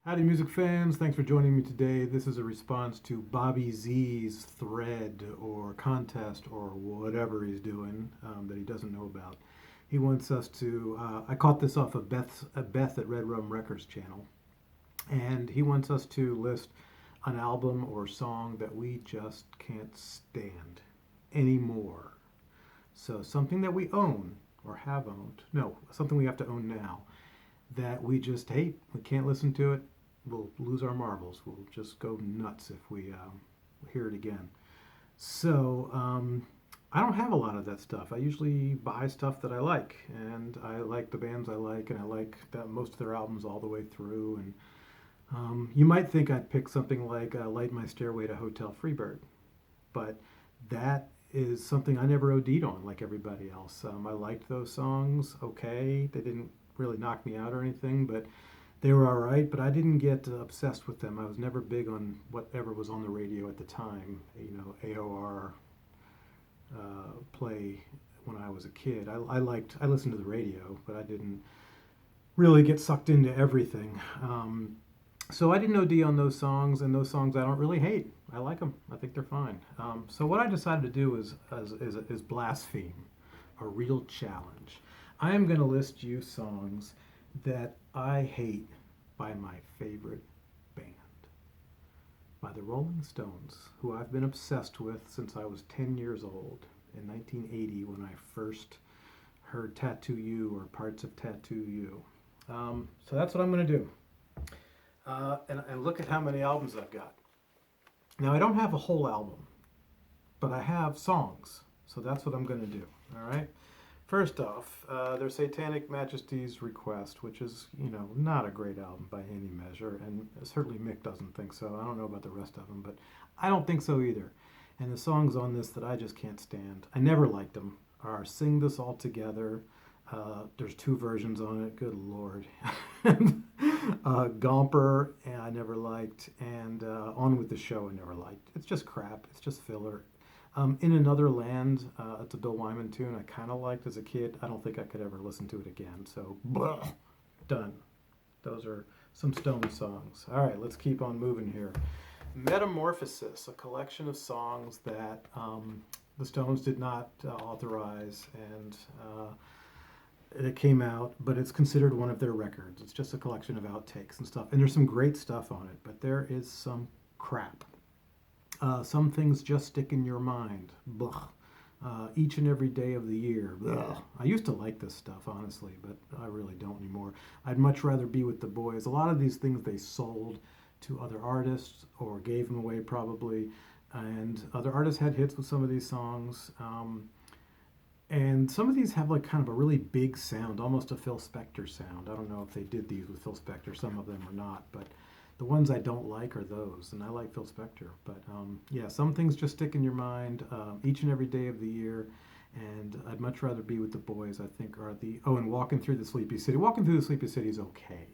Howdy, music fans. Thanks for joining me today. This is a response to Bobby Z's thread or contest or whatever he's doing that he doesn't know about. He wants us to, I caught this off of Beth at Red Rum Records channel, and he wants us to list an album or song that we just can't stand anymore. So something that we own or have owned, no, something we have to own now that we just hate. We can't listen to it. We'll lose our marbles. We'll just go nuts if we hear it again. So I don't have a lot of that stuff. I usually buy stuff that I like, and I like the bands I like, and I like that most of their albums all the way through. And you might think I'd pick something like "Light My Stairway to Hotel Freebird," but that is something I never OD'd on like everybody else. I liked those songs. Okay, they didn't really knock me out or anything, but they were all right. But I didn't get obsessed with them. I was never big on whatever was on the radio at the time. You know, AOR play when I was a kid. I listened to the radio, but I didn't really get sucked into everything. So I didn't OD on those songs, and those songs I don't really hate. I like them. I think they're fine. So what I decided to do is blaspheme, a real challenge. I am going to list you songs that I hate by my favorite band, by the Rolling Stones, who I've been obsessed with since I was 10 years old in 1980 when I first heard Tattoo You or parts of Tattoo You. So that's what I'm going to do. And look at how many albums I've got. Now, I don't have a whole album, but I have songs. So that's what I'm going to do. All right. First off, there's Satanic Majesty's Request, which is, not a great album by any measure. And certainly Mick doesn't think so. I don't know about the rest of them, but I don't think so either. And the songs on this that I just can't stand, I never liked them, are Sing This All Together. There's two versions on it. Good Lord. Gomper, I never liked, and On With the Show, I never liked. It's just crap. It's just filler. In Another Land, it's a Bill Wyman tune I kind of liked as a kid. I don't think I could ever listen to it again. So, blah, done. Those are some Stone songs. All right, let's keep on moving here. Metamorphosis, a collection of songs that the Stones did not authorize, and it came out, but it's considered one of their records. It's just a collection of outtakes and stuff. And there's some great stuff on it, but there is some crap. Some things just stick in your mind. Blah. Each and every day of the year. Blah. I used to like this stuff, honestly, but I really don't anymore. I'd much rather be with the boys. A lot of these things they sold to other artists or gave them away probably. And other artists had hits with some of these songs. And some of these have like kind of a really big sound, almost a Phil Spector sound. I don't know if they did these with Phil Spector, some of them or not, but the ones I don't like are those, and I like Phil Spector. But yeah, some things just stick in your mind each and every day of the year, and I'd much rather be with the boys, I think, are the, oh, and Walking Through the Sleepy City. Walking Through the Sleepy City is okay,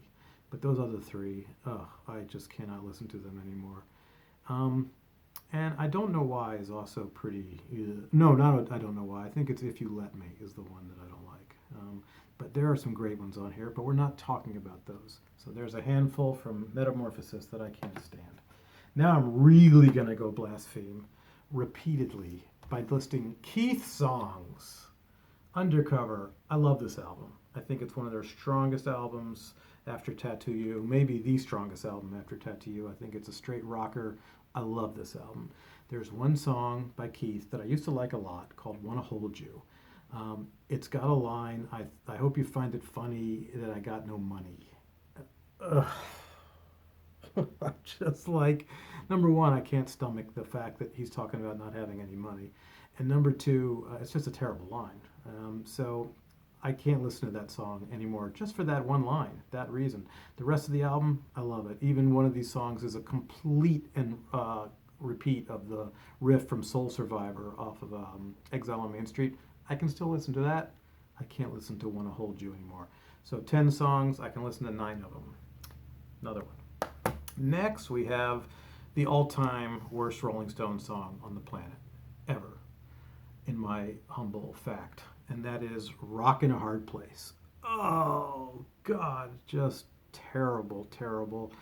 but those other three, I just cannot listen to them anymore. And I Don't Know Why is also pretty, no, not I Don't Know Why. I think it's If You Let Me is the one that I don't like. But there are some great ones on here, but we're not talking about those. So there's a handful from Metamorphosis that I can't stand. Now I'm really going to go blaspheme repeatedly by listing Keith songs. Undercover, I love this album. I think it's one of their strongest albums after Tattoo You, maybe the strongest album after Tattoo You. I think it's a straight rocker. I love this album. There's one song by Keith that I used to like a lot called Wanna Hold You. It's got a line, I hope you find it funny that I got no money. Ugh. Just like, number one, I can't stomach the fact that he's talking about not having any money. And number two, it's just a terrible line. So I can't listen to that song anymore just for that one line, that reason. The rest of the album, I love it. Even one of these songs is a complete and repeat of the riff from Soul Survivor off of Exile on Main Street. I can still listen to that. I can't listen to Wanna Hold You anymore. So 10 songs, I can listen to 9 of them. Another one. Next, we have the all-time worst Rolling Stones song on the planet, ever, in my humble fact. And that is Rock in a Hard Place. Oh, God, just terrible, terrible.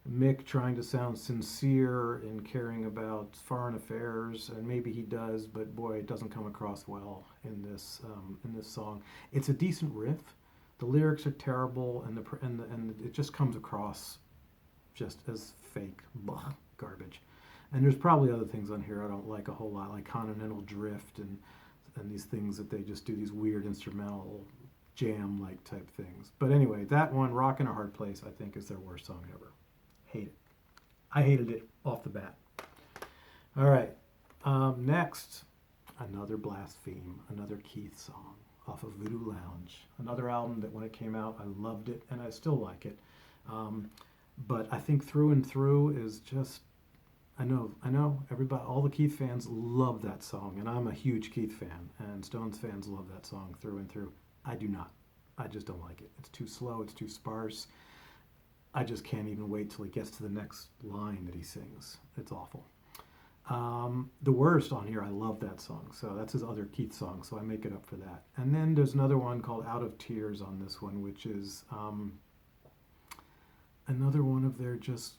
Mick trying to sound sincere in caring about foreign affairs, and maybe he does, but boy, it doesn't come across well in this song. It's a decent riff. The lyrics are terrible, and it just comes across just as fake, blah, garbage. And there's probably other things on here I don't like a whole lot, like Continental Drift and these things that they just do these weird instrumental jam like type things. But anyway, that one, Rock in a Hard Place, I think is their worst song ever. Hate it. I hated it off the bat. All right. Next, another Blaspheme, another Keith song off of Voodoo Lounge. Another album that when it came out, I loved it and I still like it. But I think Through and Through is just, I know, everybody, all the Keith fans love that song, and I'm a huge Keith fan, and Stones fans love that song Through and Through. I do not. I just don't like it. It's too slow, it's too sparse. I just can't even wait till he gets to the next line that he sings. It's awful. The Worst on here, I love that song. So that's his other Keith song, so I make it up for that. And then there's another one called Out of Tears on this one, which is another one of their just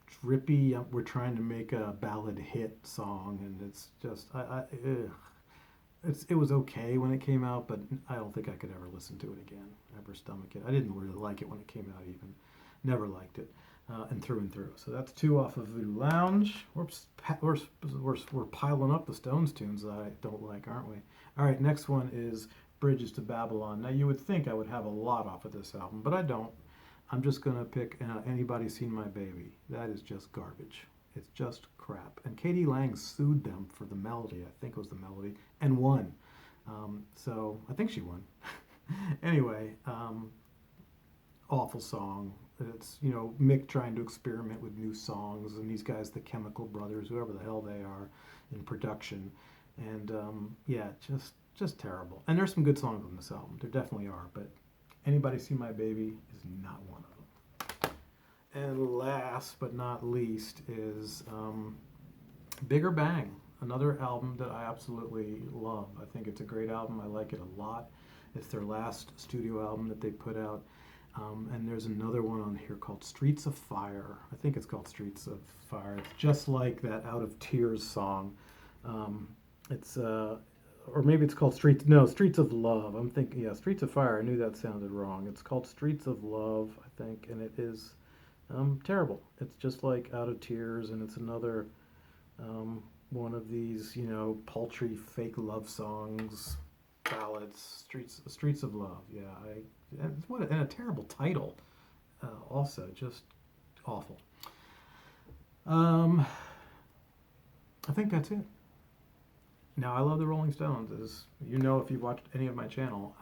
drippy, we're trying to make a ballad hit song, and it's just, it was okay when it came out, but I don't think I could ever listen to it again, ever stomach it. I didn't really like it when it came out even. Never liked it. And Through. So that's two off of Voodoo Lounge. We're piling up the Stones tunes that I don't like, aren't we? All right, next one is Bridges to Babylon. Now, you would think I would have a lot off of this album, but I don't. I'm just going to pick Anybody Seen My Baby. That is just garbage. It's just crap. And Katie Lang sued them for the melody, I think it was the melody, and won. So I think she won. Anyway, awful song. It's, Mick trying to experiment with new songs, and these guys, the Chemical Brothers, whoever the hell they are, in production. And yeah, just terrible. And there's some good songs on this album. There definitely are, but Anybody See My Baby is not one of them. And last but not least is Bigger Bang, another album that I absolutely love. I think it's a great album. I like it a lot. It's their last studio album that they put out. And there's another one on here called Streets of Fire. I think it's called Streets of Fire. It's just like that Out of Tears song. Or maybe it's called Streets of Love. I'm thinking, yeah, Streets of Fire. I knew that sounded wrong. It's called Streets of Love, I think, and it is terrible. It's just like Out of Tears, and it's another one of these, paltry fake love songs, ballads. Streets of Love. Yeah, and a terrible title. Also, just awful. I think that's it. Now, I love the Rolling Stones, as you know if you've watched any of my channel.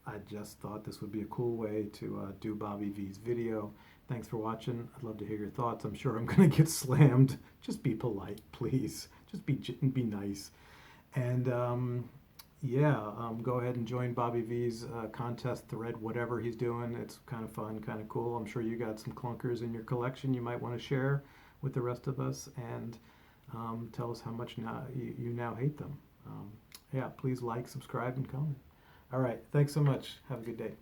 I just thought this would be a cool way to do Bobby V's video. Thanks for watching. I'd love to hear your thoughts. I'm sure I'm going to get slammed. Just be polite, please. Just be nice. And go ahead and join Bobby V's contest thread, whatever he's doing. It's kind of fun, kind of cool. I'm sure you got some clunkers in your collection you might want to share with the rest of us. And tell us how much you now hate them. Please like, subscribe, and comment. All right. Thanks so much. Have a good day.